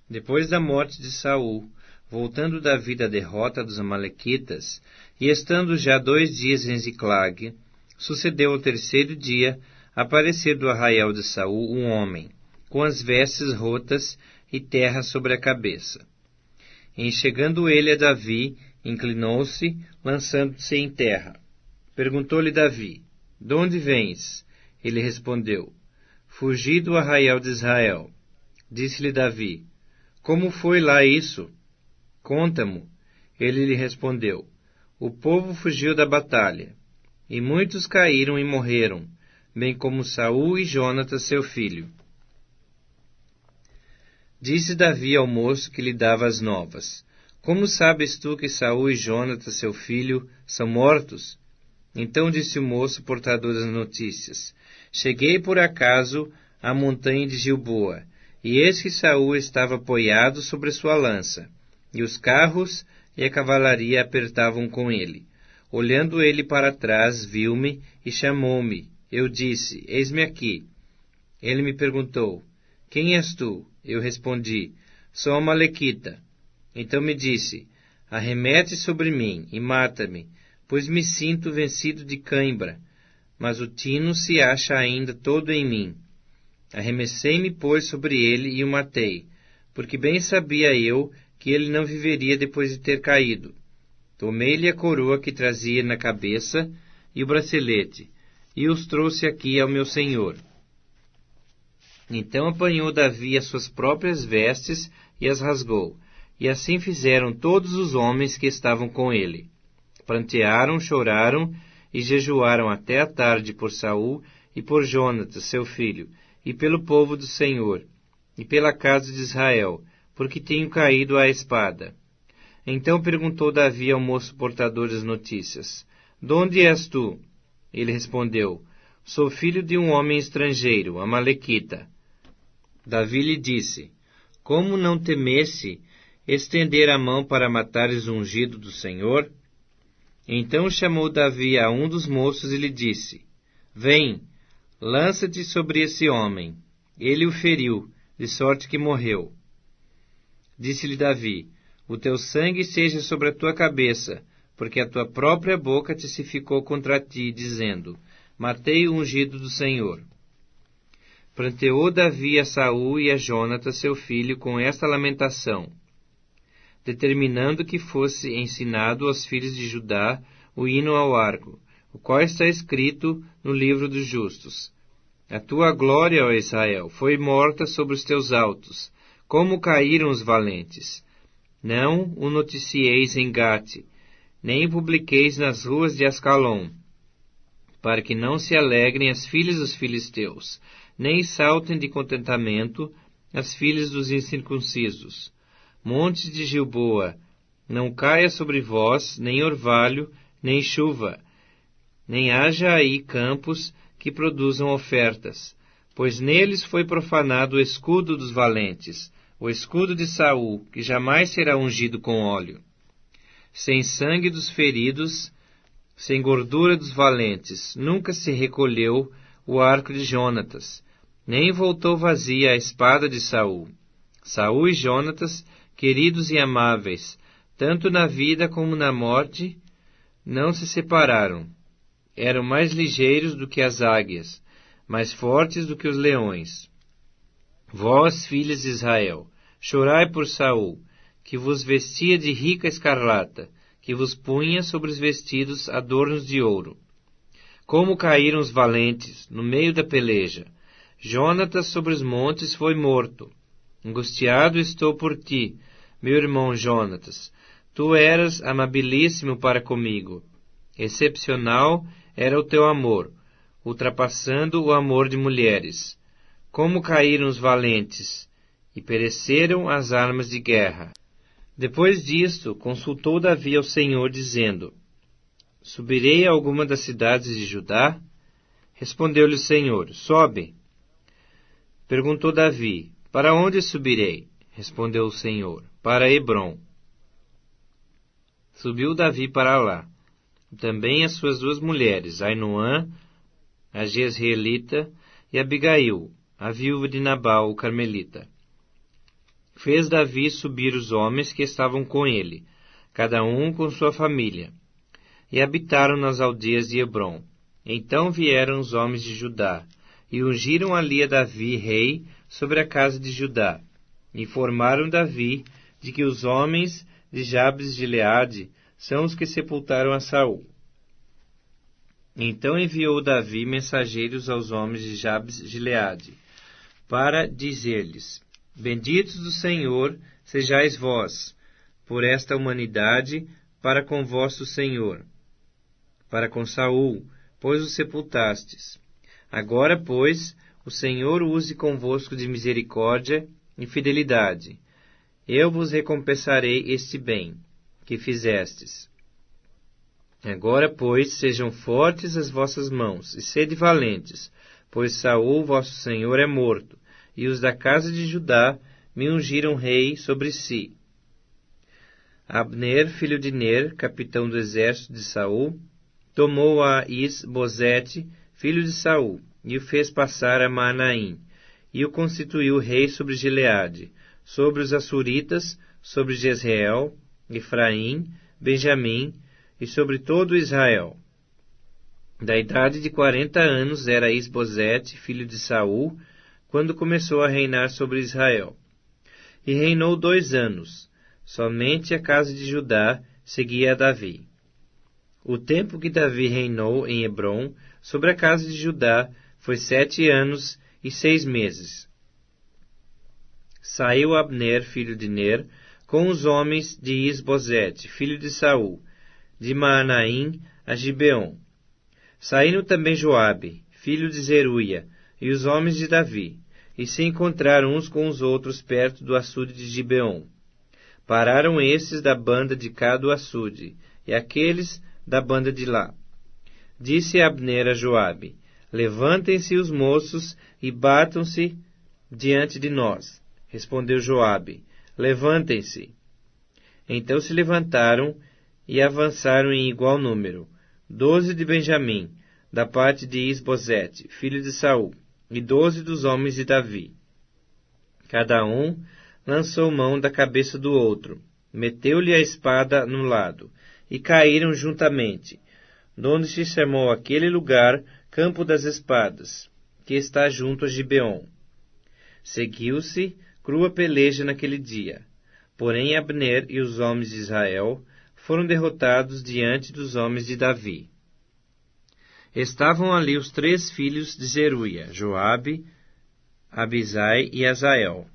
Depois da morte de Saul, voltando Davi da derrota dos amalequitas, e estando já 2 dias em Ziclag, sucedeu ao 3º dia aparecer do arraial de Saul um homem, com as vestes rotas e terra sobre a cabeça. Em chegando ele a Davi, inclinou-se, lançando-se em terra. Perguntou-lhe Davi: "De onde vens?" Ele respondeu: "Fugi do arraial de Israel." Disse-lhe Davi: "Como foi lá isso? Conta-mo." Ele lhe respondeu: "O povo fugiu da batalha, e muitos caíram e morreram, bem como Saul e Jonatas seu filho." Disse Davi ao moço que lhe dava as novas: "Como sabes tu que Saul e Jonatas seu filho são mortos?" Então disse o moço portador das notícias: "Cheguei por acaso à montanha de Gilboa, e eis que Saul estava apoiado sobre sua lança, e os carros e a cavalaria apertavam com ele. Olhando ele para trás, viu-me e chamou-me. Eu disse: Eis-me aqui. Ele me perguntou: Quem és tu? Eu respondi: Sou amalequita. Então me disse: Arremete sobre mim e mata-me, pois me sinto vencido de cãibra, mas o tino se acha ainda todo em mim. Arremessei-me, pois, sobre ele e o matei, porque bem sabia eu que ele não viveria depois de ter caído. Tomei-lhe a coroa que trazia na cabeça e o bracelete, e os trouxe aqui ao meu senhor. Então apanhou Davi as suas próprias vestes e as rasgou, e assim fizeram todos os homens que estavam com ele. Prantearam, choraram e jejuaram até a tarde por Saul e por Jonatas, seu filho, e pelo povo do Senhor, e pela casa de Israel, porque tinham caído à espada. Então perguntou Davi ao moço portador das notícias: De onde és tu? Ele respondeu: Sou filho de um homem estrangeiro, amalequita. Davi lhe disse: Como não temesse estender a mão para matares o ungido do Senhor? Então chamou Davi a um dos moços e lhe disse: Vem, lança-te sobre esse homem. Ele o feriu, de sorte que morreu. Disse-lhe Davi: O teu sangue seja sobre a tua cabeça, porque a tua própria boca testificou contra ti, dizendo: Matei o ungido do Senhor. Pranteou Davi a Saul e a Jonatas, seu filho, com esta lamentação, determinando que fosse ensinado aos filhos de Judá o hino ao arco, o qual está escrito no livro dos justos. A tua glória, ó Israel, foi morta sobre os teus altos, como caíram os valentes. Não o noticieis em Gate, nem o publiqueis nas ruas de Ascalon, para que não se alegrem as filhas dos filisteus, nem saltem de contentamento as filhas dos incircuncisos. Montes de Gilboa, não caia sobre vós nem orvalho, nem chuva, nem haja aí campos que produzam ofertas, pois neles foi profanado o escudo dos valentes, o escudo de Saul, que jamais será ungido com óleo. Sem sangue dos feridos, sem gordura dos valentes, nunca se recolheu o arco de Jonatas, nem voltou vazia a espada de Saul. Saul e Jonatas, queridos e amáveis, tanto na vida como na morte, não se separaram. Eram mais ligeiros do que as águias, mais fortes do que os leões. Vós, filhas de Israel, chorai por Saul, que vos vestia de rica escarlata, que vos punha sobre os vestidos adornos de ouro. Como caíram os valentes no meio da peleja! Jonatas sobre os montes foi morto. Angustiado estou por ti, meu irmão Jonatas. Tu eras amabilíssimo para comigo. Excepcional era o teu amor, ultrapassando o amor de mulheres. Como caíram os valentes, e pereceram as armas de guerra. Depois disto, consultou Davi ao Senhor, dizendo: Subirei a alguma das cidades de Judá? Respondeu-lhe o Senhor: Sobe. Perguntou Davi: Para onde subirei? Respondeu o Senhor: Para Hebrom. Subiu Davi para lá. Também as suas 2 mulheres, Ainoã, a Jezreelita, e Abigail, a viúva de Nabal, o carmelita. fez Davi subir os homens que estavam com ele, cada um com sua família, e habitaram nas aldeias de Hebrom. Então vieram os homens de Judá, e ungiram ali a Davi rei sobre a casa de Judá. Informaram Davi de que os homens de Jabes de Gileade são os que sepultaram a Saul. Então enviou Davi mensageiros aos homens de Jabes de Gileade, para dizer-lhes: Benditos do Senhor sejais vós, por esta humanidade, para com vosso Senhor, para com Saul, pois o sepultastes. Agora, pois, o Senhor use convosco de misericórdia e fidelidade. Eu vos recompensarei este bem que fizestes. Agora, pois, sejam fortes as vossas mãos, e sede valentes, pois Saul, vosso senhor, é morto, e os da casa de Judá me ungiram rei sobre si. Abner, filho de Ner, capitão do exército de Saul, tomou a Is-Bosete, filho de Saul, e o fez passar a Maanaim, e o constituiu rei sobre Gileade, sobre os Assuritas, sobre Jezreel, Efraim, Benjamim, e sobre todo Israel. Da idade de 40 anos era Is-Bosete, filho de Saul, quando começou a reinar sobre Israel. E reinou 2 anos. Somente a casa de Judá seguia a Davi. O tempo que Davi reinou em Hebrom sobre a casa de Judá foi 7 anos e 6 meses. Saiu Abner, filho de Ner, com os homens de Is-Bosete, filho de Saul, de Maanaim a Gibeon. Saíram também Joabe, filho de Zeruia, e os homens de Davi, e se encontraram uns com os outros perto do açude de Gibeon. Pararam estes da banda de cá do açude, e aqueles da banda de lá. Disse Abner a Joabe: Levantem-se os moços e batam-se diante de nós. Respondeu Joabe: Levantem-se. Então se levantaram e avançaram em igual número, 12 de Benjamim, da parte de Is-Bosete, filho de Saul, e 12 dos homens de Davi. Cada um lançou mão da cabeça do outro, meteu-lhe a espada no lado, e caíram juntamente, donde se chamou aquele lugar Campo das Espadas, que está junto a Gibeon. Seguiu-se crua peleja naquele dia, porém Abner e os homens de Israel foram derrotados diante dos homens de Davi. Estavam ali os 3 filhos de Zeruia, Joabe, Abisai e Azael.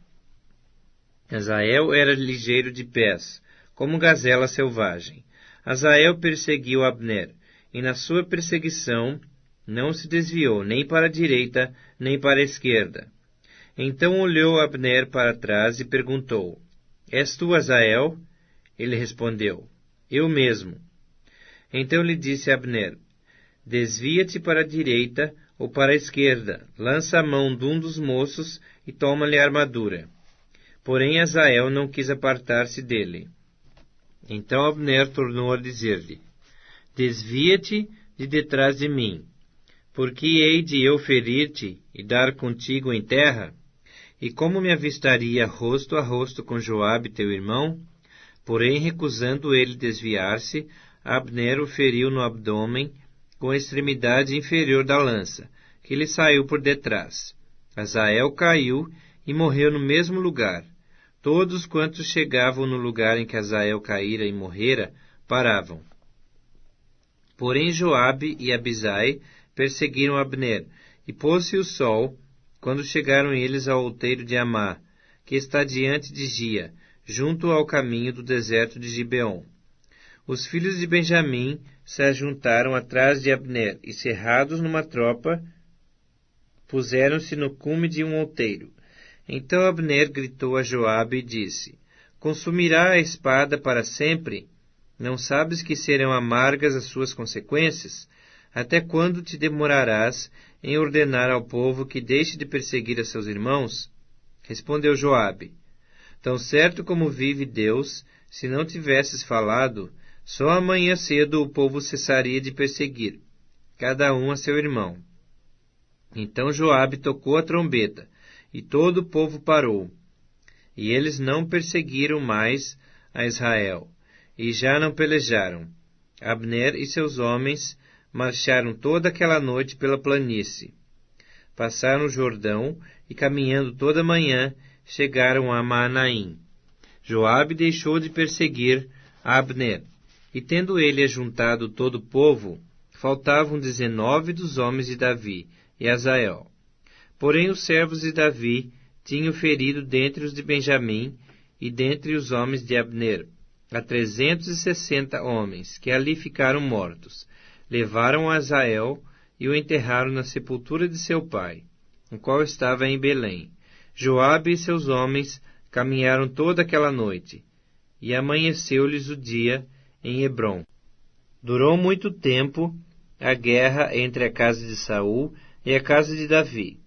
Azael era ligeiro de pés, como gazela selvagem. Azael perseguiu Abner, e na sua perseguição não se desviou nem para a direita, nem para a esquerda. Então olhou Abner para trás e perguntou: És tu Azael? Ele respondeu: Eu mesmo. Então lhe disse Abner: Desvia-te para a direita ou para a esquerda, lança a mão de um dos moços e toma-lhe a armadura. Porém Azael não quis apartar-se dele. Então Abner tornou a dizer-lhe: Desvia-te de detrás de mim, porque hei de eu ferir-te e dar contigo em terra? E como me avistaria rosto a rosto com Joabe teu irmão? Porém, recusando ele desviar-se, Abner o feriu no abdômen com a extremidade inferior da lança, que lhe saiu por detrás. Azael caiu e morreu no mesmo lugar. Todos quantos chegavam no lugar em que Azael caíra e morrera, paravam. Porém Joabe e Abisai perseguiram Abner, e pôs-se o sol, quando chegaram eles ao outeiro de Amá, que está diante de Gia, junto ao caminho do deserto de Gibeon. Os filhos de Benjamim se ajuntaram atrás de Abner, e cerrados numa tropa, puseram-se no cume de um outeiro. Então Abner gritou a Joabe e disse: Consumirá a espada para sempre? Não sabes que serão amargas as suas consequências? Até quando te demorarás em ordenar ao povo que deixe de perseguir a seus irmãos? Respondeu Joabe: Tão certo como vive Deus, se não tivesses falado, só amanhã cedo o povo cessaria de perseguir, cada um a seu irmão. Então Joabe tocou a trombeta, e todo o povo parou. E eles não perseguiram mais a Israel, e já não pelejaram. Abner e seus homens marcharam toda aquela noite pela planície. Passaram o Jordão e, caminhando toda a manhã, chegaram a Maanaim. Joabe deixou de perseguir a Abner, e tendo ele ajuntado todo o povo, faltavam 19 dos homens de Davi e Azael. Porém os servos de Davi tinham ferido dentre os de Benjamim e dentre os homens de Abner a 360 homens, que ali ficaram mortos. Levaram a Azael e o enterraram na sepultura de seu pai, o qual estava em Belém. Joabe e seus homens caminharam toda aquela noite, e amanheceu-lhes o dia em Hebrom. Durou muito tempo a guerra entre a casa de Saul e a casa de Davi.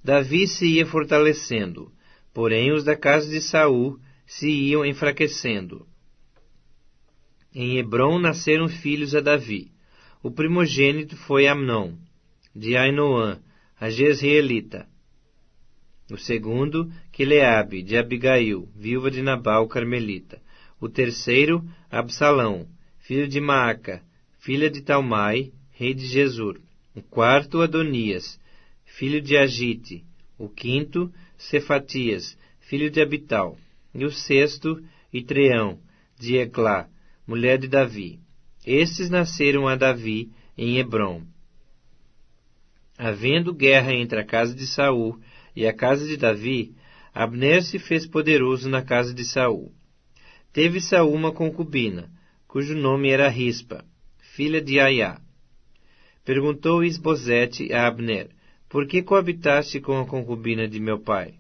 Davi se ia fortalecendo, porém os da casa de Saul se iam enfraquecendo. Em Hebrom nasceram filhos a Davi. O primogênito foi Amnon, de Ainoã, a Jezreelita. O segundo, Quileabe, de Abigail, viúva de Nabal, carmelita. O terceiro, Absalão, filho de Maaca, filha de Talmai, rei de Gesur. O quarto, Adonias, filho de Agite. O quinto, Cefatias, filho de Abital. E o sexto, Itreão, de Eglá, mulher de Davi. Estes nasceram a Davi em Hebrom. Havendo guerra entre a casa de Saul e a casa de Davi, Abner se fez poderoso na casa de Saul. Teve Saul uma concubina, cujo nome era Rispa, filha de Aiá. Perguntou Isbosete a Abner: por que coabitaste com a concubina de meu pai?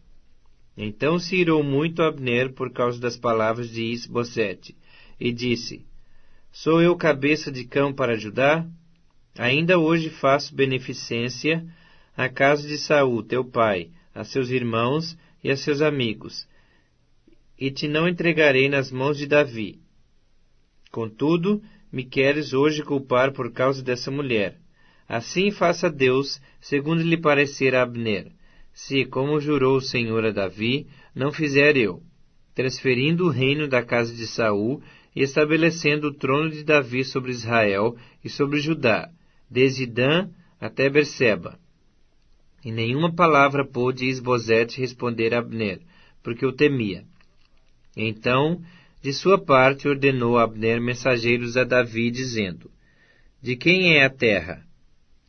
Então se irou muito Abner por causa das palavras de Isbosete, e disse: sou eu cabeça de cão para Judá? Ainda hoje faço beneficência à casa de Saul, teu pai, a seus irmãos e a seus amigos, e te não entregarei nas mãos de Davi. Contudo, me queres hoje culpar por causa dessa mulher. Assim faça Deus, segundo lhe parecer a Abner, se, como jurou o Senhor a Davi, não fizer eu, transferindo o reino da casa de Saul e estabelecendo o trono de Davi sobre Israel e sobre Judá, desde Dan até Berseba. E nenhuma palavra pôde Isbosete responder a Abner, porque o temia. Então, de sua parte, ordenou Abner mensageiros a Davi, dizendo: de quem é a terra?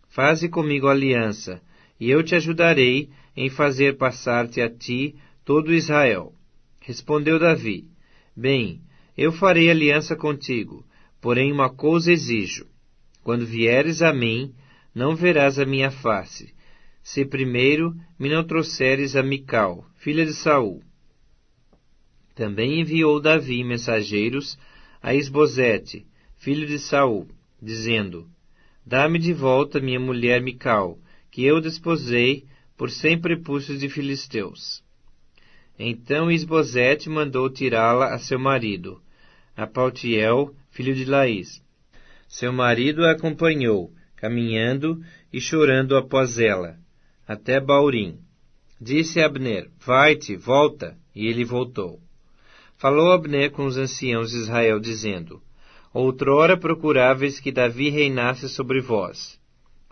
Faze comigo aliança, e eu te ajudarei em fazer passar-te a ti todo Israel. Respondeu Davi: bem, eu farei aliança contigo, porém uma coisa exijo: quando vieres a mim, não verás a minha face, se primeiro me não trouxeres a Mical, filha de Saul. Também enviou Davi mensageiros a Isbosete, filho de Saul, dizendo: dá-me de volta minha mulher Mical, que eu desposei por 100 prepúcios de filisteus. Então Isbosete mandou tirá-la a seu marido, a Paltiel, filho de Laís. Seu marido a acompanhou, caminhando e chorando após ela, até Baurim. Disse Abner: vai-te, volta. E ele voltou. Falou Abner com os anciãos de Israel, dizendo: outrora procuráveis que Davi reinasse sobre vós.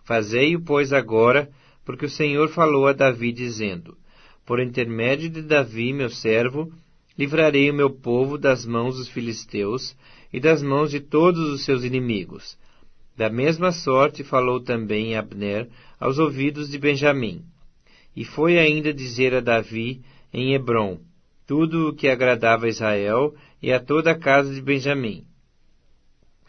Fazei-o, pois, agora, porque o Senhor falou a Davi, dizendo: por intermédio de Davi, meu servo, livrarei o meu povo das mãos dos filisteus e das mãos de todos os seus inimigos. Da mesma sorte falou também Abner aos ouvidos de Benjamim. E foi ainda dizer a Davi em Hebrom tudo o que agradava a Israel e a toda a casa de Benjamim.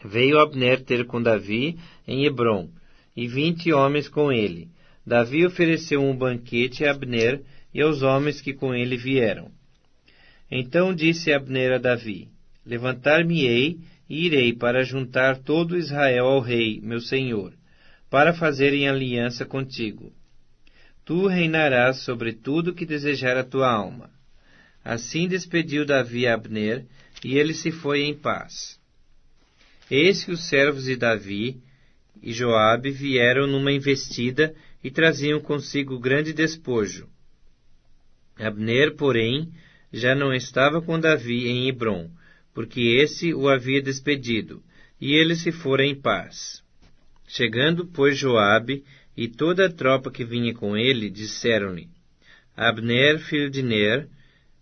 Veio Abner ter com Davi em Hebrom, e 20 homens com ele. Davi ofereceu um banquete a Abner e aos homens que com ele vieram. Então disse Abner a Davi: levantar-me-ei e irei para juntar todo Israel ao rei, meu senhor, para fazerem aliança contigo. Tu reinarás sobre tudo que desejar a tua alma. Assim despediu Davi a Abner, e ele se foi em paz. Eis que os servos de Davi e Joabe vieram numa investida e traziam consigo grande despojo. Abner, porém, já não estava com Davi em Hebrom, porque esse o havia despedido, e ele se fora em paz. Chegando, pois, Joabe e toda a tropa que vinha com ele, disseram-lhe: Abner, filho de Ner,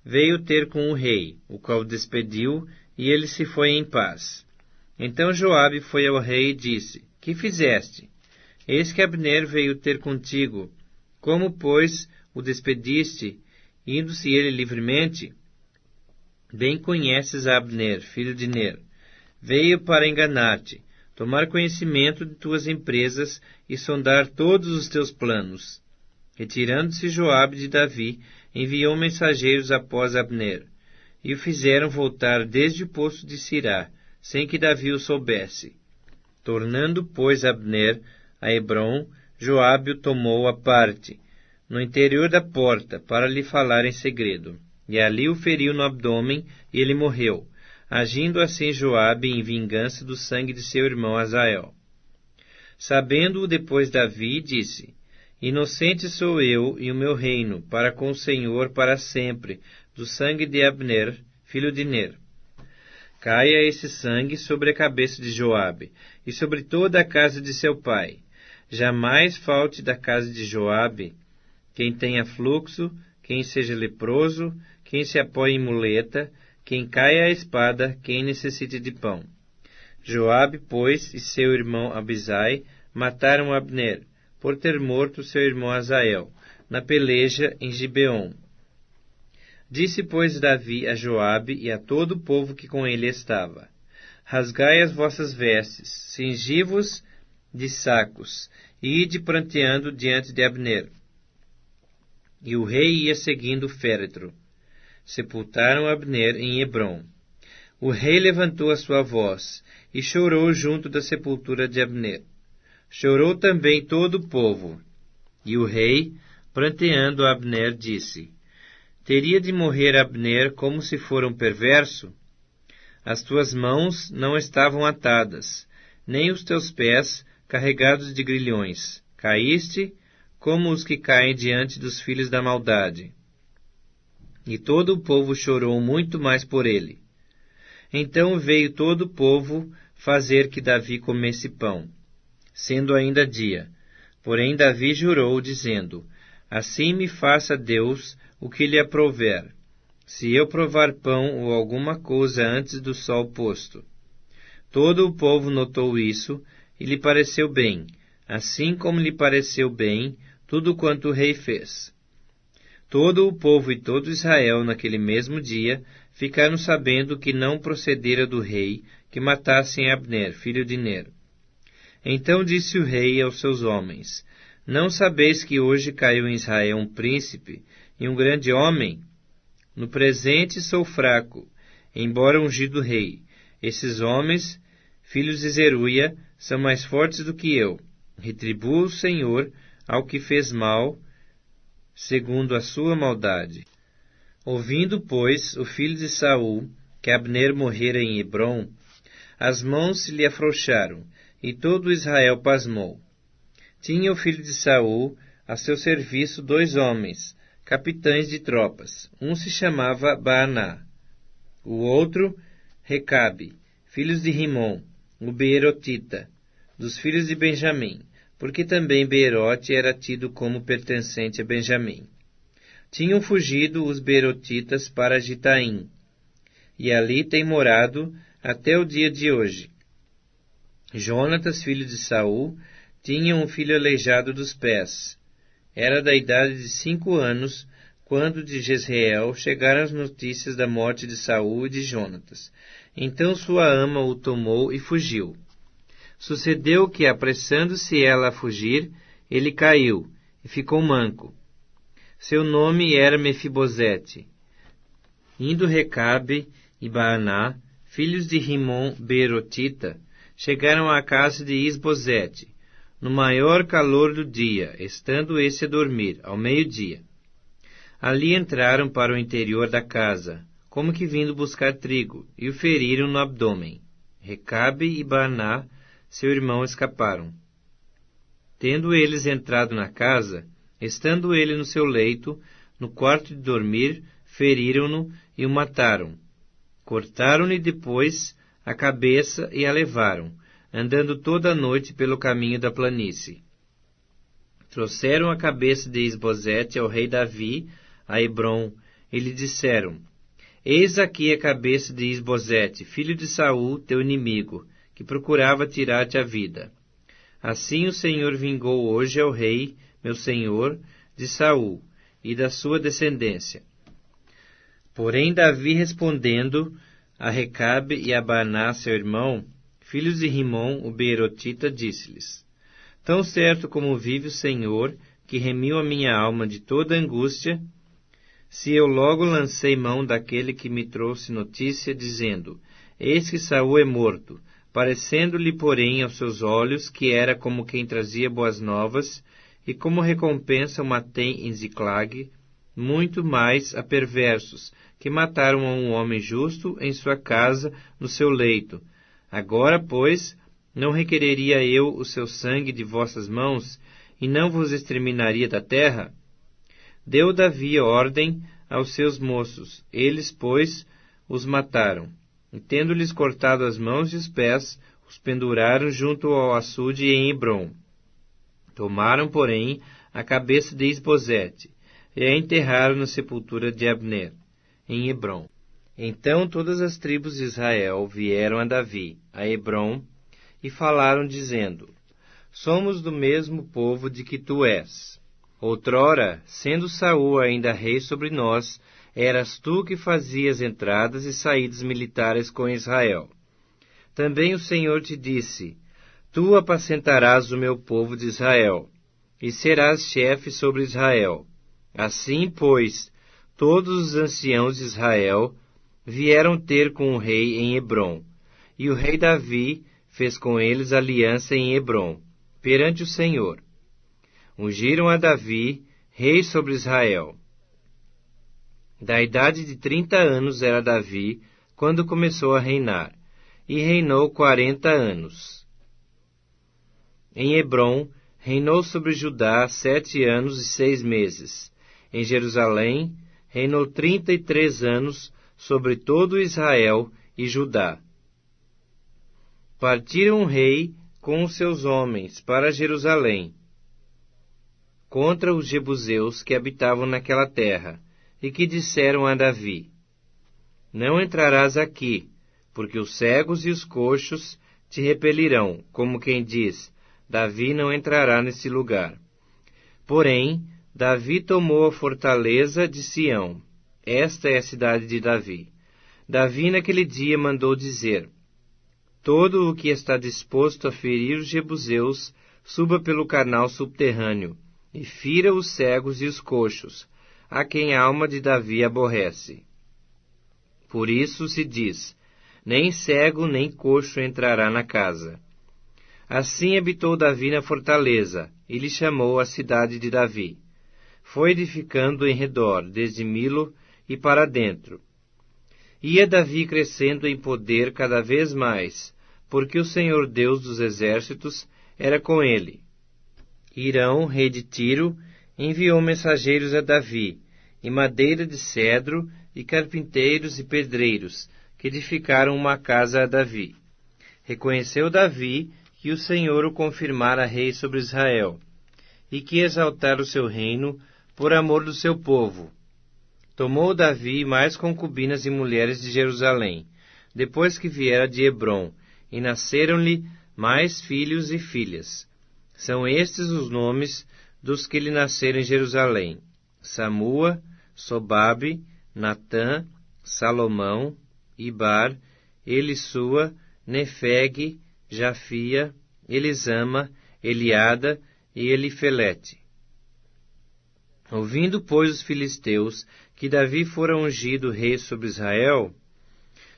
veio ter com o rei, o qual o despediu, e ele se foi em paz. Então Joabe foi ao rei e disse: Que fizeste? Eis que Abner veio ter contigo. Como, pois, o despediste, indo-se ele livremente? Bem conheces a Abner, filho de Ner. Veio para enganar-te, tomar conhecimento de tuas empresas e sondar todos os teus planos. Retirando-se Joabe de Davi, enviou mensageiros após Abner, e o fizeram voltar desde o poço de Sirá, sem que Davi o soubesse. Tornando, pois, Abner a Hebrom, Joabe o tomou à parte, no interior da porta, para lhe falar em segredo. E ali o feriu no abdômen, e ele morreu, agindo assim Joabe em vingança do sangue de seu irmão Azael. Sabendo-o depois Davi, disse: Inocente sou eu e o meu reino, para com o Senhor para sempre, do sangue de Abner, filho de Ner. Caia esse sangue sobre a cabeça de Joabe, e sobre toda a casa de seu pai. Jamais falte da casa de Joabe quem tenha fluxo, quem seja leproso, quem se apoie em muleta, quem caia à espada, quem necessite de pão. Joabe, pois, e seu irmão Abisai mataram Abner, por ter morto seu irmão Azael, na peleja em Gibeon. Disse, pois, Davi a Joabe e a todo o povo que com ele estava: Rasgai as vossas vestes, cingi-vos de sacos, e ide pranteando diante de Abner. E o rei ia seguindo o féretro. Sepultaram Abner em Hebrom. O rei levantou a sua voz e chorou junto da sepultura de Abner. Chorou também todo o povo. E o rei, pranteando Abner, disse: Teria de morrer Abner como se fora um perverso? As tuas mãos não estavam atadas, nem os teus pés carregados de grilhões. Caíste como os que caem diante dos filhos da maldade. E todo o povo chorou muito mais por ele. Então veio todo o povo fazer que Davi comesse pão, sendo ainda dia. Porém Davi jurou, dizendo: Assim me faça Deus o que lhe aprouver, se eu provar pão ou alguma coisa antes do sol posto. Todo o povo notou isso, e lhe pareceu bem, assim como lhe pareceu bem tudo quanto o rei fez. Todo o povo e todo Israel, naquele mesmo dia, ficaram sabendo que não procedera do rei que matassem Abner, filho de Ner. Então disse o rei aos seus homens: Não sabeis que hoje caiu em Israel um príncipe e um grande homem? No presente sou fraco, embora ungido rei. Esses homens, filhos de Zeruia, são mais fortes do que eu. Retribua o Senhor ao que fez mal, segundo a sua maldade. Ouvindo, pois, o filho de Saul, que Abner morrera em Hebrom, as mãos se lhe afrouxaram, e todo Israel pasmou. Tinha o filho de Saul a seu serviço 2 homens, capitães de tropas. Um se chamava Baaná, o outro Recabe, filhos de Rimom, o Beerotita, dos filhos de Benjamim, porque também Beerote era tido como pertencente a Benjamim. Tinham fugido os Beerotitas para Gitaim, e ali têm morado até o dia de hoje. Jonatas, filho de Saul, tinha um filho aleijado dos pés. Era da idade de 5 anos, quando de Jezreel chegaram as notícias da morte de Saul e de Jonatas. Então sua ama o tomou e fugiu. Sucedeu que, apressando-se ela a fugir, ele caiu e ficou manco. Seu nome era Mefibosete. Indo Recabe e Baaná, filhos de Rimom Beerotita, chegaram à casa de Isbosete, no maior calor do dia, estando esse a dormir, ao meio-dia. Ali entraram para o interior da casa, como que vindo buscar trigo, e o feriram no abdômen. Recabe e Baaná, seu irmão, escaparam. Tendo eles entrado na casa, estando ele no seu leito, no quarto de dormir, feriram-no e o mataram. Cortaram-lhe depois a cabeça e a levaram, andando toda a noite pelo caminho da planície. Trouxeram a cabeça de Isbosete ao rei Davi, a Hebrom, e lhe disseram: Eis aqui a cabeça de Isbosete, filho de Saul, teu inimigo, que procurava tirar-te a vida. Assim o Senhor vingou hoje ao rei, meu senhor, de Saul, e da sua descendência. Porém Davi, respondendo a Recabe e a Baaná, seu irmão, filhos de Rimom, o beerotita, disse-lhes: Tão certo como vive o Senhor, que remiu a minha alma de toda angústia, se eu logo lancei mão daquele que me trouxe notícia, dizendo: Eis que Saul é morto, parecendo-lhe, porém, aos seus olhos, que era como quem trazia boas novas, e como recompensa o matei em Ziclag, muito mais a perversos, que mataram a um homem justo em sua casa, no seu leito. Agora, pois, não requereria eu o seu sangue de vossas mãos, e não vos exterminaria da terra? Deu Davi ordem aos seus moços, eles, pois, os mataram. E tendo-lhes cortado as mãos e os pés, os penduraram junto ao açude em Hebrom. Tomaram, porém, a cabeça de Isbosete, e a enterraram na sepultura de Abner, em Hebrom. Então todas as tribos de Israel vieram a Davi, a Hebrom, e falaram, dizendo: Somos do mesmo povo de que tu és. Outrora, sendo Saul ainda rei sobre nós, eras tu que fazias entradas e saídas militares com Israel. Também o Senhor te disse: Tu apacentarás o meu povo de Israel, e serás chefe sobre Israel. Assim, pois, todos os anciãos de Israel vieram ter com o rei em Hebrom, e o rei Davi fez com eles aliança em Hebrom, perante o Senhor. Ungiram a Davi, rei sobre Israel. Da idade de 30 anos era Davi, quando começou a reinar, e reinou 40 anos. Em Hebrom, reinou sobre Judá 7 anos e 6 meses. Em Jerusalém, reinou 33 anos sobre todo Israel e Judá. Partiram o rei com os seus homens para Jerusalém, contra os jebuseus que habitavam naquela terra, e que disseram a Davi: Não entrarás aqui, porque os cegos e os coxos te repelirão, como quem diz: Davi não entrará nesse lugar. Porém, Davi tomou a fortaleza de Sião. Esta é a cidade de Davi. Davi naquele dia mandou dizer: Todo o que está disposto a ferir os jebuseus, suba pelo canal subterrâneo, e fira os cegos e os coxos, a quem a alma de Davi aborrece. Por isso se diz: nem cego nem coxo entrará na casa. Assim habitou Davi na fortaleza, e lhe chamou a cidade de Davi. Foi edificando em redor, desde Milo e para dentro. Ia Davi crescendo em poder cada vez mais, porque o Senhor Deus dos exércitos era com ele. Hirão, rei de Tiro, enviou mensageiros a Davi, e madeira de cedro, e carpinteiros e pedreiros, que edificaram uma casa a Davi. Reconheceu Davi que o Senhor o confirmara rei sobre Israel, e que exaltara o seu reino por amor do seu povo. Tomou Davi mais concubinas e mulheres de Jerusalém, depois que viera de Hebrom, e nasceram-lhe mais filhos e filhas. São estes os nomes dos que lhe nasceram em Jerusalém: Samua, Sobabe, Natã, Salomão, Ibar, Elisua, Nefeg, Jafia, Elisama, Eliada e Elifelete. Ouvindo, pois, os filisteus que Davi fora ungido rei sobre Israel,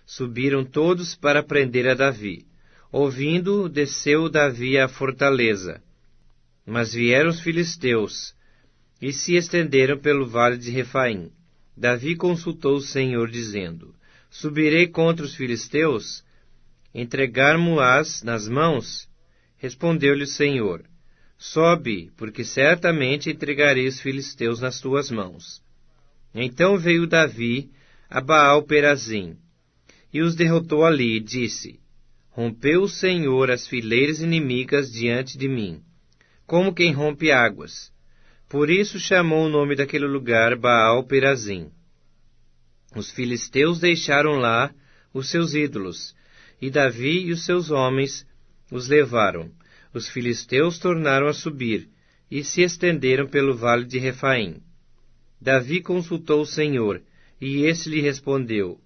subiram todos para prender a Davi. Ouvindo, desceu Davi à fortaleza. Mas vieram os filisteus e se estenderam pelo vale de Refaim. Davi consultou o Senhor, dizendo: Subirei contra os filisteus? Entregar-mo-ás nas mãos? Respondeu-lhe o Senhor: Sobe, porque certamente entregarei os filisteus nas tuas mãos. Então veio Davi a Baal-Perazim, e os derrotou ali, e disse: Rompeu o Senhor as fileiras inimigas diante de mim, como quem rompe águas. Por isso chamou o nome daquele lugar Baal-Perazim. Os filisteus deixaram lá os seus ídolos, e Davi e os seus homens os levaram. Os filisteus tornaram a subir, e se estenderam pelo vale de Refaim. Davi consultou o Senhor, e esse lhe respondeu: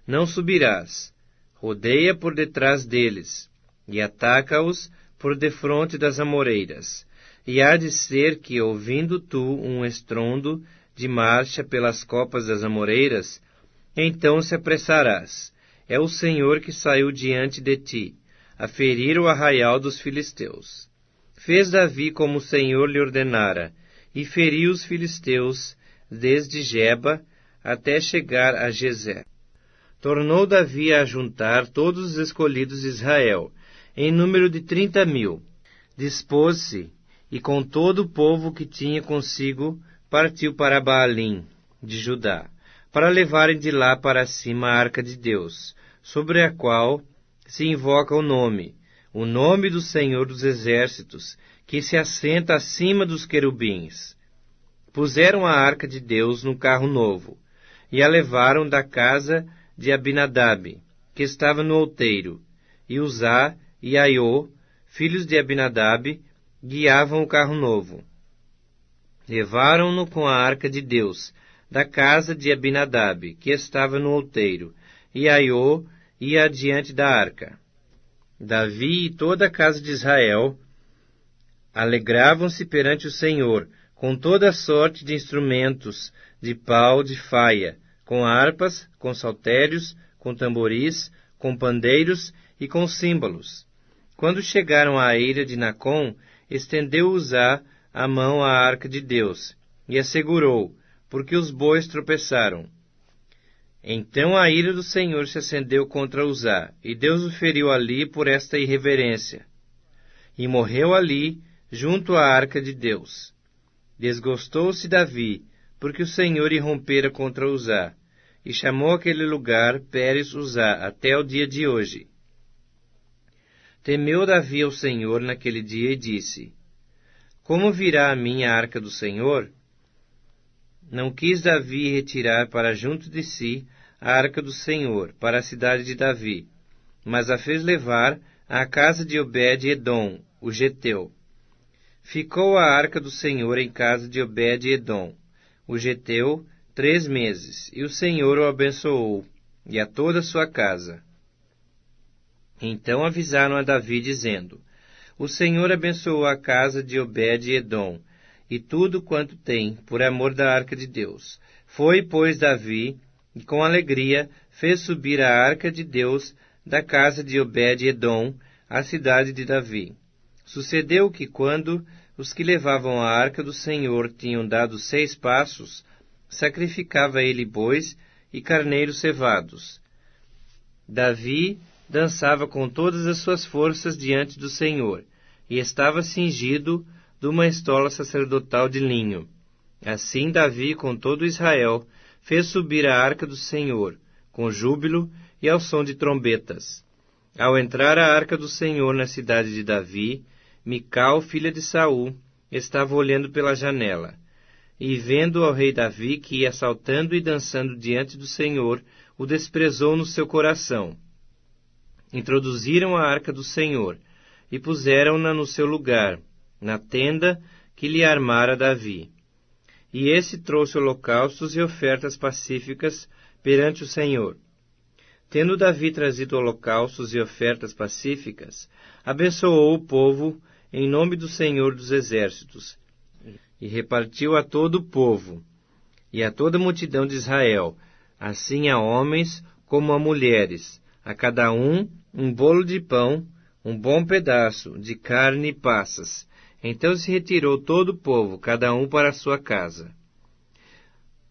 Não subirás. Rodeia por detrás deles, e ataca-os por defronte das amoreiras. E há de ser que, ouvindo tu um estrondo de marcha pelas copas das amoreiras, então se apressarás. É o Senhor que saiu diante de ti, a ferir o arraial dos filisteus. Fez Davi como o Senhor lhe ordenara, e feriu os filisteus desde Geba até chegar a Gezer. Tornou Davi a juntar todos os escolhidos de Israel, em número de 30.000. Dispôs-se, e com todo o povo que tinha consigo, partiu para Baalim, de Judá, para levarem de lá para cima a arca de Deus, sobre a qual se invoca o nome do Senhor dos Exércitos, que se assenta acima dos querubins. Puseram a arca de Deus num carro novo, e a levaram da casa de Abinadab, que estava no outeiro, e Uzá e Aiô, filhos de Abinadab, guiavam o carro novo. Levaram-no com a arca de Deus, da casa de Abinadab, que estava no outeiro, e Aiô ia adiante da arca. Davi e toda a casa de Israel alegravam-se perante o Senhor, com toda a sorte de instrumentos, de pau, de faia, com harpas, com saltérios, com tamboris, com pandeiros e com símbolos. Quando chegaram à eira de Nacon, estendeu Uzá a mão à arca de Deus, e a segurou, porque os bois tropeçaram. Então a ira do Senhor se acendeu contra Uzá, e Deus o feriu ali por esta irreverência. E morreu ali, junto à arca de Deus. Desgostou-se Davi, porque o Senhor irrompera contra Uzá, e chamou aquele lugar Pérez Uzá até o dia de hoje. Temeu Davi ao Senhor naquele dia e disse: Como virá a mim a arca do Senhor? Não quis Davi retirar para junto de si a arca do Senhor, para a cidade de Davi, mas a fez levar à casa de Obed-edom, o geteu. Ficou a arca do Senhor em casa de Obed-edom, o geteu, 3 meses, e o Senhor o abençoou, e a toda a sua casa. Então avisaram a Davi, dizendo: O Senhor abençoou a casa de Obed-edom, e tudo quanto tem, por amor da arca de Deus. Foi, pois, Davi, e com alegria fez subir a arca de Deus da casa de Obed-edom à cidade de Davi. Sucedeu que, quando os que levavam a arca do Senhor tinham dado 6 passos, sacrificava ele bois e carneiros cevados. Davi dançava com todas as suas forças diante do Senhor, e estava cingido de uma estola sacerdotal de linho. Assim Davi, com todo Israel, fez subir a arca do Senhor, com júbilo e ao som de trombetas. Ao entrar a arca do Senhor na cidade de Davi, Mical, filha de Saul, estava olhando pela janela, e vendo ao rei Davi que ia saltando e dançando diante do Senhor, o desprezou no seu coração. Introduziram a arca do Senhor, e puseram-na no seu lugar, na tenda que lhe armara Davi. E esse trouxe holocaustos e ofertas pacíficas perante o Senhor. Tendo Davi trazido holocaustos e ofertas pacíficas, abençoou o povo em nome do Senhor dos Exércitos, e repartiu a todo o povo, e a toda a multidão de Israel, assim a homens como a mulheres, a cada um bolo de pão, um bom pedaço de carne e passas. Então se retirou todo o povo, cada um para a sua casa.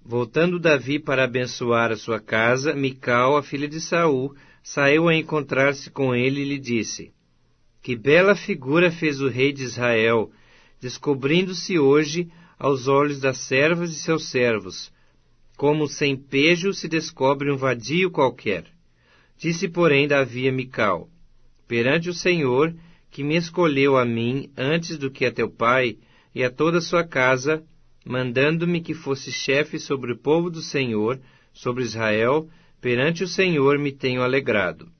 Voltando Davi para abençoar a sua casa, Mical, a filha de Saul, saiu a encontrar-se com ele e lhe disse: Que bela figura fez o rei de Israel, descobrindo-se hoje aos olhos das servas e seus servos. como sem pejo se descobre um vadio qualquer. Disse, porém, Davi a Mical: perante o Senhor, que me escolheu a mim antes do que a teu pai e a toda a sua casa, mandando-me que fosse chefe sobre o povo do Senhor, sobre Israel, perante o Senhor me tenho alegrado.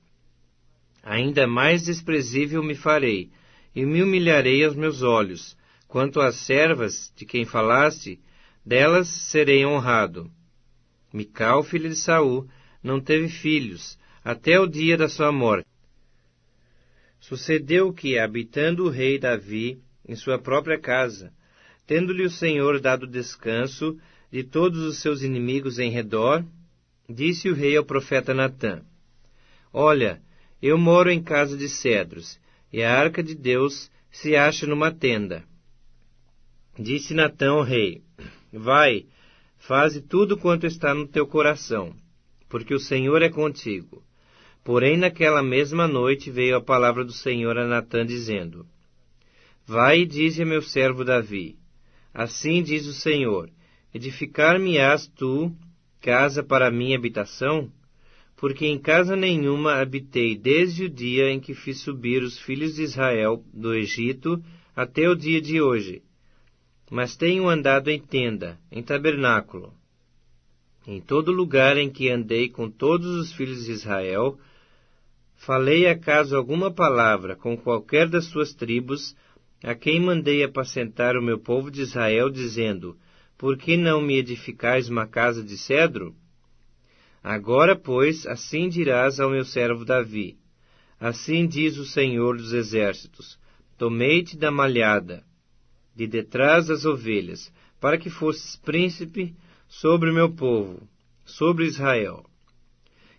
Ainda mais desprezível me farei, e me humilharei aos meus olhos. Quanto às servas de quem falaste, delas serei honrado. Mical, filha de Saul, não teve filhos, até o dia da sua morte. Sucedeu que, habitando o rei Davi em sua própria casa, tendo-lhe o Senhor dado descanso de todos os seus inimigos em redor, disse o rei ao profeta Natã: olha, eu moro em casa de cedros, e a arca de Deus se acha numa tenda. Disse Natã ao rei: vai, faze tudo quanto está no teu coração, porque o Senhor é contigo. Porém, naquela mesma noite veio a palavra do Senhor a Natã, dizendo: vai e dize a meu servo Davi: assim diz o Senhor, edificar-me-ás tu casa para minha habitação? Porque em casa nenhuma habitei desde o dia em que fiz subir os filhos de Israel do Egito até o dia de hoje. Mas tenho andado em tenda, em tabernáculo. Em todo lugar em que andei com todos os filhos de Israel, falei acaso alguma palavra com qualquer das suas tribos, a quem mandei apacentar o meu povo de Israel, dizendo: por que não me edificais uma casa de cedro? Agora, pois, assim dirás ao meu servo Davi: assim diz o Senhor dos Exércitos: tomei-te da malhada, de detrás das ovelhas, para que fosses príncipe sobre o meu povo, sobre Israel.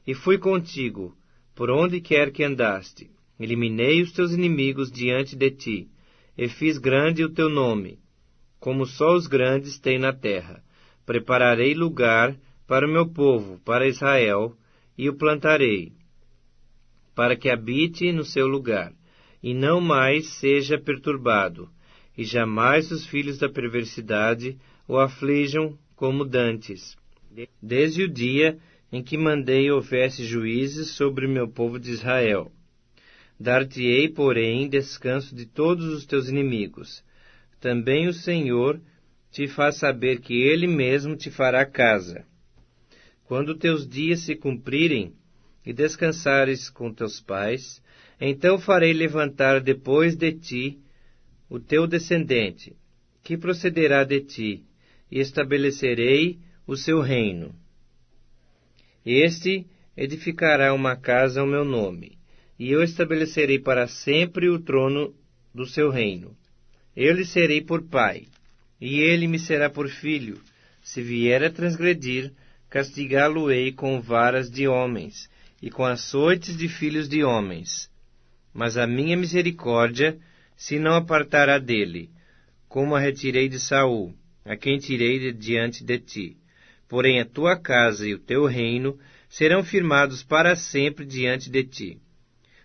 E fui contigo, por onde quer que andaste. Eliminei os teus inimigos diante de ti, e fiz grande o teu nome, como só os grandes têm na terra. Prepararei lugar para o meu povo, para Israel, e o plantarei, para que habite no seu lugar, e não mais seja perturbado, e jamais os filhos da perversidade o aflijam como dantes, desde o dia em que mandei houvesse juízes sobre o meu povo de Israel. Dar-te-ei, porém, descanso de todos os teus inimigos. Também o Senhor te faz saber que Ele mesmo te fará casa. Quando teus dias se cumprirem e descansares com teus pais, então farei levantar depois de ti o teu descendente, que procederá de ti, e estabelecerei o seu reino. Este edificará uma casa ao meu nome, e eu estabelecerei para sempre o trono do seu reino. Eu lhe serei por pai, e ele me será por filho. Se vier a transgredir, castigá-lo-ei com varas de homens, e com açoites de filhos de homens. Mas a minha misericórdia se não apartará dele, como a retirei de Saul, a quem tirei de diante de ti. Porém a tua casa e o teu reino serão firmados para sempre diante de ti.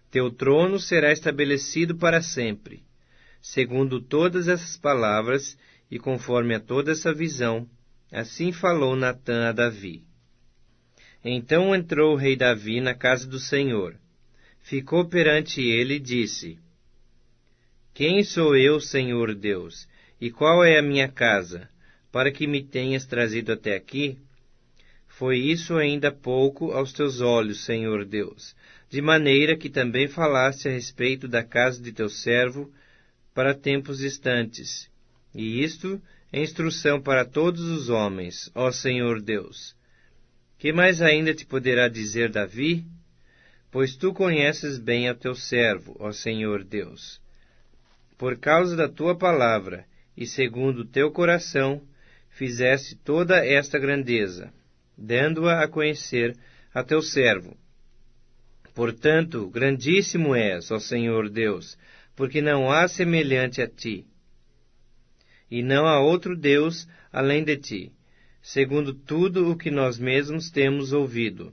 Teu trono será estabelecido para sempre. Segundo todas essas palavras, e conforme a toda essa visão, assim falou Natã a Davi. Então entrou o rei Davi na casa do Senhor. Ficou perante ele e disse: quem sou eu, Senhor Deus, e qual é a minha casa, para que me tenhas trazido até aqui? Foi isso ainda pouco aos teus olhos, Senhor Deus, de maneira que também falaste a respeito da casa de teu servo para tempos distantes. E isto é instrução para todos os homens, ó Senhor Deus. Que mais ainda te poderá dizer Davi? Pois tu conheces bem ao teu servo, ó Senhor Deus. Por causa da tua palavra, e segundo o teu coração, fizeste toda esta grandeza, dando-a a conhecer a teu servo. Portanto, grandíssimo és, ó Senhor Deus, porque não há semelhante a ti, e não há outro Deus além de ti, segundo tudo o que nós mesmos temos ouvido.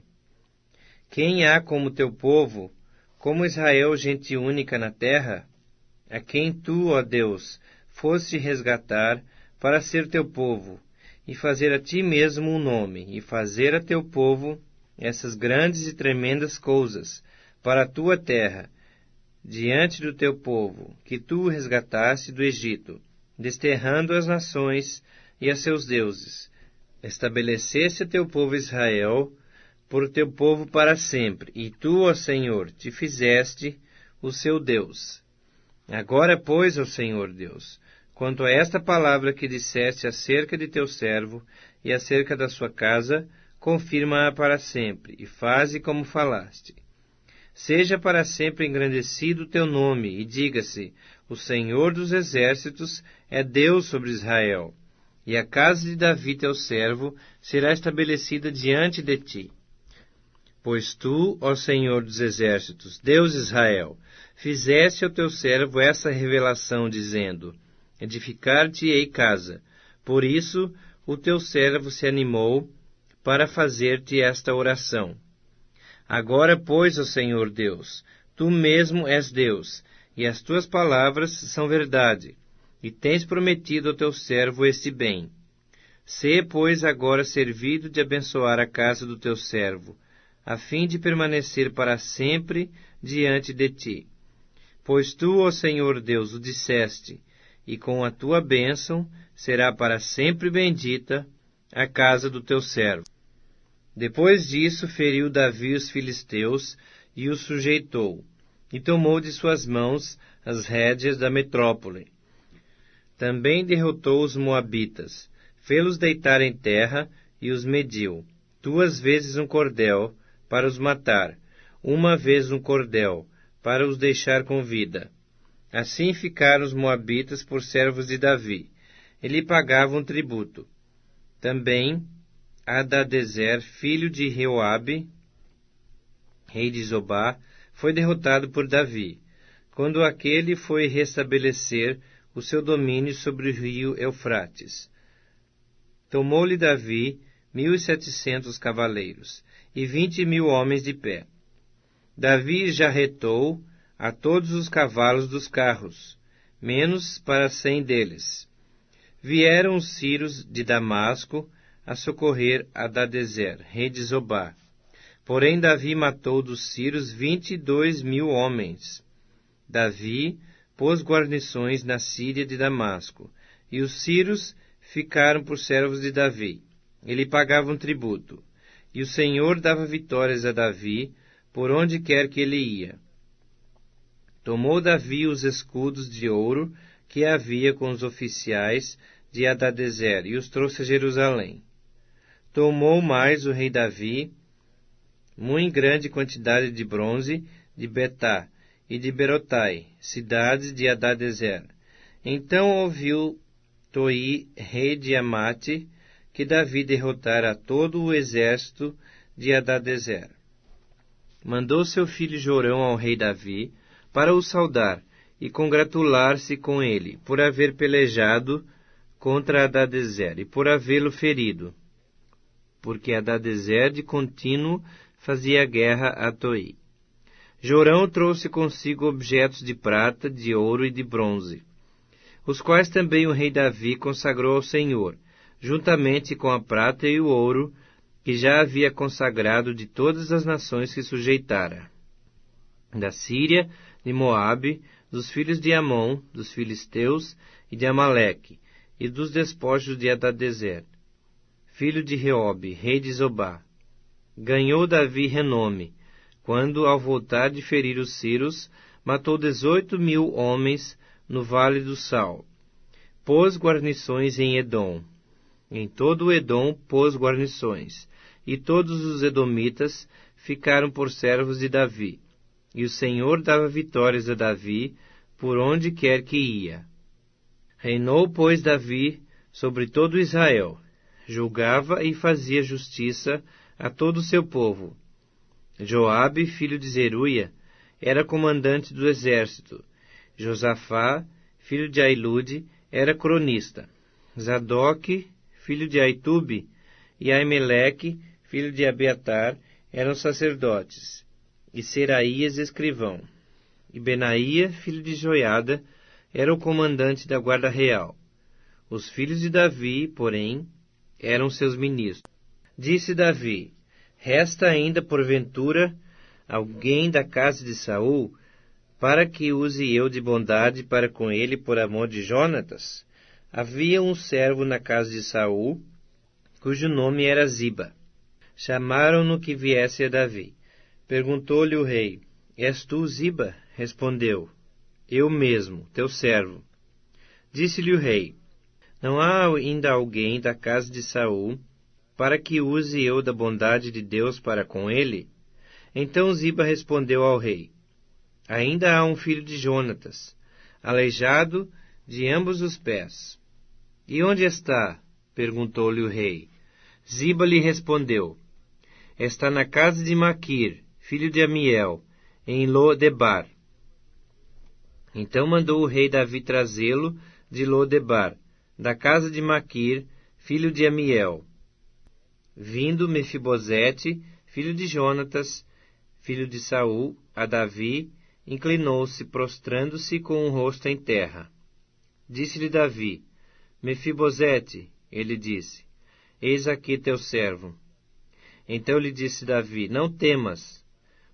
Quem há como teu povo, como Israel, gente única na terra, a quem tu, ó Deus, foste resgatar para ser teu povo, e fazer a ti mesmo um nome, e fazer a teu povo essas grandes e tremendas coisas para a tua terra, diante do teu povo, que tu resgataste do Egito, desterrando as nações e a seus deuses. Estabeleceste a teu povo Israel por teu povo para sempre, e tu, ó Senhor, te fizeste o seu Deus. Agora, pois, ó Senhor Deus, quanto a esta palavra que disseste acerca de teu servo e acerca da sua casa, confirma-a para sempre, e faze como falaste. Seja para sempre engrandecido o teu nome, e diga-se, o Senhor dos Exércitos é Deus sobre Israel, e a casa de Davi teu servo será estabelecida diante de ti. Pois tu, ó Senhor dos Exércitos, Deus Israel, fizeste ao teu servo essa revelação, dizendo, edificar-te-ei casa. Por isso, o teu servo se animou para fazer-te esta oração. Agora, pois, ó Senhor Deus, tu mesmo és Deus, e as tuas palavras são verdade, e tens prometido ao teu servo este bem. Sê, pois, agora servido de abençoar a casa do teu servo, a fim de permanecer para sempre diante de ti. Pois tu, ó Senhor Deus, o disseste, e com a tua bênção será para sempre bendita a casa do teu servo. Depois disso, feriu Davi os filisteus e os sujeitou, e tomou de suas mãos as rédeas da metrópole. Também derrotou os moabitas, fê-los deitar em terra e os mediu, 2 vezes um cordel para os matar, 1 vez um cordel para os deixar com vida. Assim ficaram os moabitas por servos de Davi, e lhe pagavam tributo. Também Hadadezer, filho de Reoabe, rei de Zobá, foi derrotado por Davi, quando aquele foi restabelecer o seu domínio sobre o rio Eufrates. Tomou-lhe Davi 1.700 cavaleiros e 20.000 homens de pé. Davi jarretou a todos os cavalos dos carros, menos para 100 deles. Vieram os sírios de Damasco a socorrer Hadadezer, rei de Zobá. Porém Davi matou dos sírios 22.000 homens. Davi pôs guarnições na Síria de Damasco, e os sírios ficaram por servos de Davi. Ele pagava um tributo, e o Senhor dava vitórias a Davi por onde quer que ele ia. Tomou Davi os escudos de ouro que havia com os oficiais de Hadadezer e os trouxe a Jerusalém. Tomou mais o rei Davi muito grande quantidade de bronze de Betá e de Berotai, cidades de Hadadezer. Então ouviu Toi, rei de Amate, que Davi derrotara todo o exército de Hadadezer. Mandou seu filho Jorão ao rei Davi para o saudar e congratular-se com ele por haver pelejado contra Hadadezer e por havê-lo ferido, porque Hadadezer de contínuo fazia guerra a Toi. Jorão trouxe consigo objetos de prata, de ouro e de bronze, os quais também o rei Davi consagrou ao Senhor, juntamente com a prata e o ouro que já havia consagrado de todas as nações que sujeitara, da Síria, de Moabe, dos filhos de Amon, dos filisteus e de Amaleque, e dos despojos de Hadadezer, filho de Reobe, rei de Zobá. Ganhou Davi renome, quando, ao voltar de ferir os sírios, matou 18.000 homens no Vale do Sal. Pôs guarnições em Edom. Em todo o Edom pôs guarnições, e todos os edomitas ficaram por servos de Davi. E o Senhor dava vitórias a Davi por onde quer que ia. Reinou, pois, Davi sobre todo Israel, julgava e fazia justiça a todo o seu povo. Joabe, filho de Zeruia, era comandante do exército. Josafá, filho de Ailude, era cronista. Zadok, filho de Aitube, e Aimeleque, filho de Abiatar, eram sacerdotes, e Seraías escrivão. E Benaía, filho de Joiada, era o comandante da guarda real. Os filhos de Davi, porém, eram seus ministros. Disse Davi: Resta ainda, porventura, alguém da casa de Saul, para que use eu de bondade para com ele por amor de Jonatas? Havia um servo na casa de Saul, cujo nome era Ziba. Chamaram-no que viesse a Davi. Perguntou-lhe o rei: És tu, Ziba? Respondeu: Eu mesmo, teu servo. Disse-lhe o rei: Não há ainda alguém da casa de Saul, para que use eu da bondade de Deus para com ele? Então Ziba respondeu ao rei: Ainda há um filho de Jonatas, aleijado de ambos os pés. E onde está? Perguntou-lhe o rei. Ziba lhe respondeu: Está na casa de Maquir, filho de Amiel, em Lo-debar. Então mandou o rei Davi trazê-lo de Lo-debar, da casa de Maquir, filho de Amiel. Vindo Mefibosete, filho de Jonatas, filho de Saul, a Davi, inclinou-se, prostrando-se com o rosto em terra. Disse-lhe Davi: Mefibosete, ele disse: Eis aqui teu servo. Então lhe disse Davi: Não temas,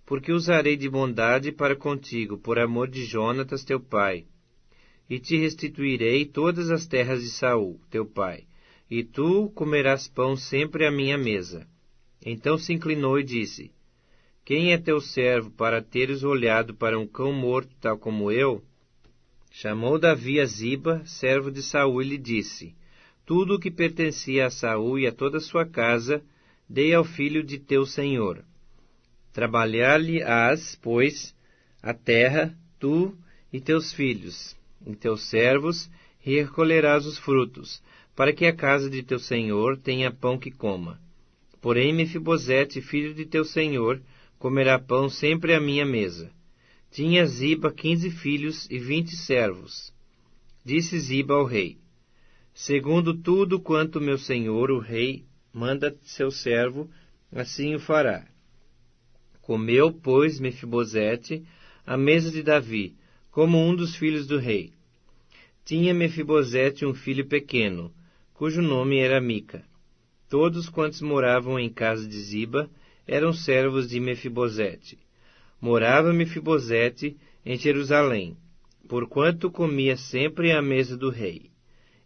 porque usarei de bondade para contigo, por amor de Jonatas teu pai. E te restituirei todas as terras de Saul, teu pai, e tu comerás pão sempre à minha mesa. Então se inclinou e disse: Quem é teu servo para teres olhado para um cão morto tal como eu? Chamou Davi a Ziba, servo de Saul, e lhe disse: Tudo o que pertencia a Saul e a toda a sua casa, dei ao filho de teu senhor. Trabalhar-lhe-ás, pois, a terra, tu e teus filhos, e teus servos, e recolherás os frutos, para que a casa de teu senhor tenha pão que coma. Porém, Mefibosete, filho de teu senhor, comerá pão sempre à minha mesa. Tinha Ziba 15 filhos e 20 servos. Disse Ziba ao rei: Segundo tudo quanto meu senhor, o rei, manda seu servo, assim o fará. Comeu, pois, Mefibosete à mesa de Davi, como um dos filhos do rei. Tinha Mefibosete um filho pequeno, cujo nome era Mica. Todos quantos moravam em casa de Ziba eram servos de Mefibosete. Morava Mefibosete em Jerusalém, porquanto comia sempre à mesa do rei.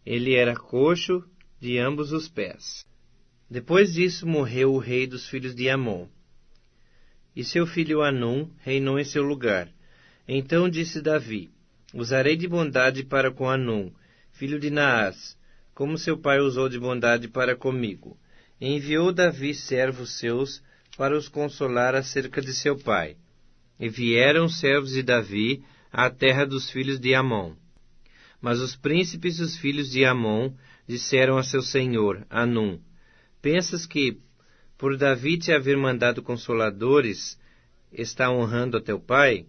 Ele era coxo de ambos os pés. Depois disso morreu o rei dos filhos de Amon, e seu filho Anum reinou em seu lugar. Então disse Davi: Usarei de bondade para com Anum, filho de Naás, como seu pai usou de bondade para comigo. E enviou Davi servos seus para os consolar acerca de seu pai. E vieram os servos de Davi à terra dos filhos de Amon. Mas os príncipes dos filhos de Amon disseram a seu senhor, Anum: Pensas que, por Davi te haver mandado consoladores, está honrando a teu pai?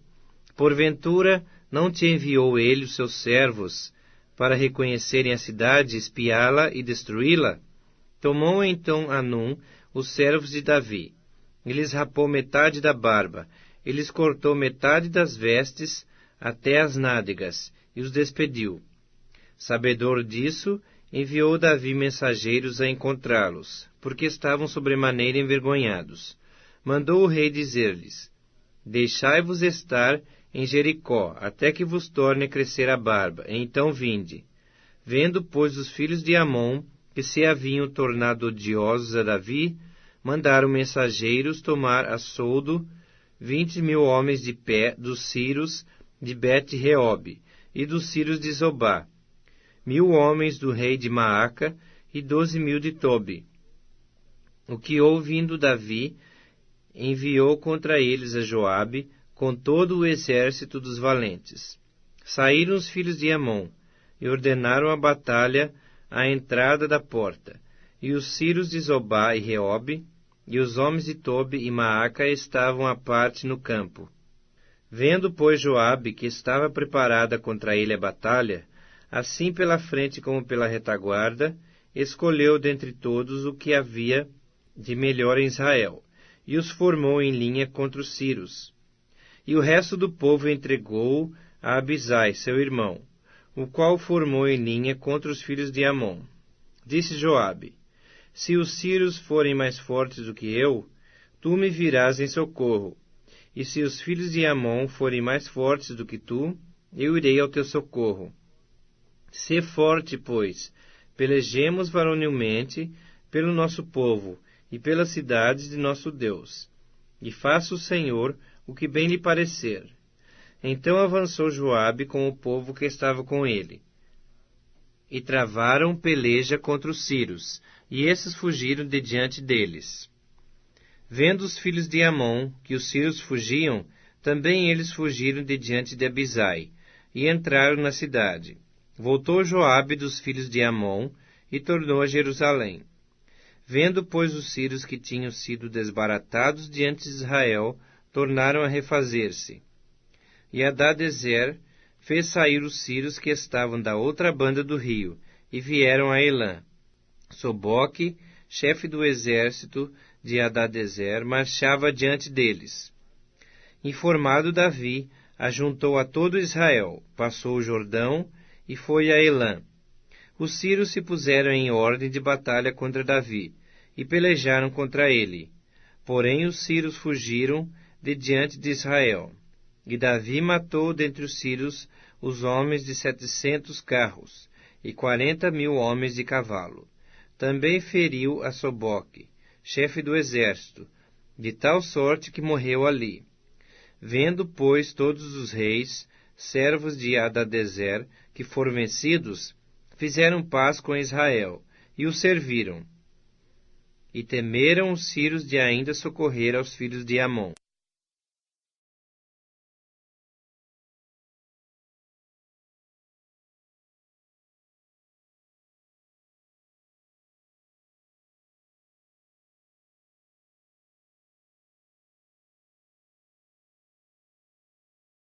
Porventura, não te enviou ele os seus servos para reconhecerem a cidade, espiá-la e destruí-la? Tomou então Anum os servos de Davi, e lhes rapou metade da barba, e lhes cortou metade das vestes até as nádegas, e os despediu. Sabedor disso, enviou Davi mensageiros a encontrá-los, porque estavam sobremaneira envergonhados. Mandou o rei dizer-lhes: Deixai-vos estar em Jericó, até que vos torne a crescer a barba, e então vinde. Vendo, pois, os filhos de Amon que se haviam tornado odiosos a Davi, mandaram mensageiros tomar a soldo 20.000 homens de pé dos Ciros de Bet-Reob e dos Ciros de Zobá, 1.000 homens do rei de Maaca e 12.000 de Tobi. O que ouvindo Davi, enviou contra eles a Joabe com todo o exército dos valentes. Saíram os filhos de Amon e ordenaram a batalha à entrada da porta, e os Ciros de Zobá e Reob, e os homens de Tobi e Maaca estavam à parte no campo. Vendo, pois, Joabe que estava preparada contra ele a batalha, assim pela frente como pela retaguarda, escolheu dentre todos o que havia de melhor em Israel, e os formou em linha contra os Ciros. E o resto do povo entregou a Abisai, seu irmão, o qual formou em linha contra os filhos de Amon. Disse Joabe: Se os sírios forem mais fortes do que eu, tu me virás em socorro. E se os filhos de Amon forem mais fortes do que tu, eu irei ao teu socorro. Sê forte, pois, pelejemos varonilmente pelo nosso povo e pelas cidades de nosso Deus. E faça o Senhor o que bem lhe parecer. Então avançou Joabe com o povo que estava com ele. E travaram peleja contra os sírios, e esses fugiram de diante deles. Vendo os filhos de Amon que os sírios fugiam, também eles fugiram de diante de Abisai, e entraram na cidade. Voltou Joabe dos filhos de Amon, e tornou a Jerusalém. Vendo, pois, os sírios que tinham sido desbaratados diante de Israel, tornaram a refazer-se. E Hadadezer fez sair os sírios que estavam da outra banda do rio, e vieram a Elã. Soboque, chefe do exército de Hadadezer, marchava diante deles. Informado Davi, ajuntou a todo Israel, passou o Jordão e foi a Elã. Os sírios se puseram em ordem de batalha contra Davi, e pelejaram contra ele. Porém os sírios fugiram de diante de Israel. E Davi matou dentre os sírios os homens de 700 carros, e 40.000 homens de cavalo. Também feriu a Soboque, chefe do exército, de tal sorte que morreu ali. Vendo, pois, todos os reis, servos de Hadadezer, que foram vencidos, fizeram paz com Israel, e o serviram. E temeram os sírios de ainda socorrer aos filhos de Amon.